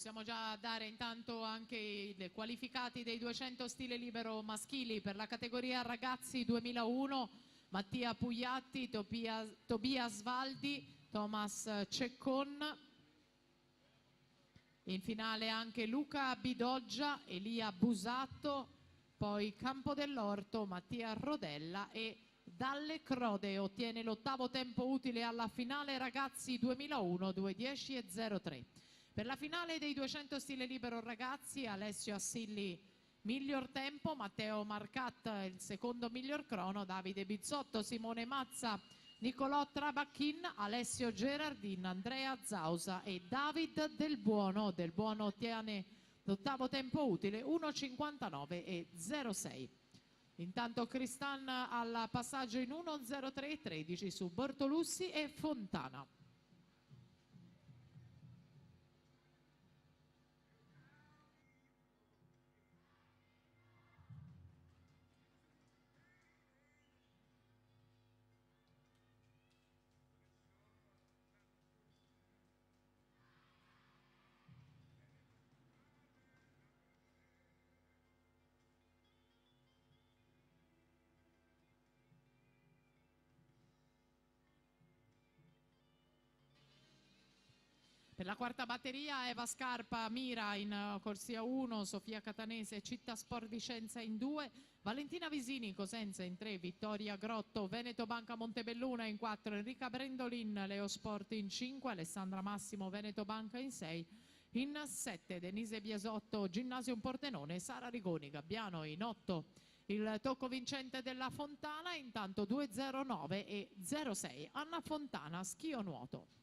Possiamo già dare intanto anche i qualificati dei 200 stile libero maschili per la categoria ragazzi 2001, Mattia Pugliatti, Tobias Valdi, Thomas Ceccon. In finale anche Luca Bidoggia, Elia Busatto, poi Campo dell'Orto, Mattia Rodella e Dalle Crode ottiene l'8º tempo utile alla finale ragazzi 2001, 2:10:03. Per la finale dei 200 stile libero ragazzi, Alessio Assilli miglior tempo, Matteo Marcat il secondo miglior crono, Davide Bizzotto, Simone Mazza, Nicolò Trabacchin, Alessio Gerardin, Andrea Zausa e David Del Buono. Del Buono ottiene l'8º tempo utile 1:59:06. Intanto Cristan al passaggio in 1:03:13 su Bortolussi e Fontana. Per la quarta batteria Eva Scarpa mira in corsia 1, Sofia Catanese Città Sport Vicenza in 2, Valentina Visini Cosenza in 3, Vittoria Grotto Veneto Banca Montebelluna in 4, Enrica Brendolin Leo Sport in 5, Alessandra Massimo Veneto Banca in 6, in 7 Denise Biasotto Ginnasium Pordenone, Sara Rigoni Gabbiano in 8. Il tocco vincente della Fontana, intanto 2:09:06 Anna Fontana schio nuoto.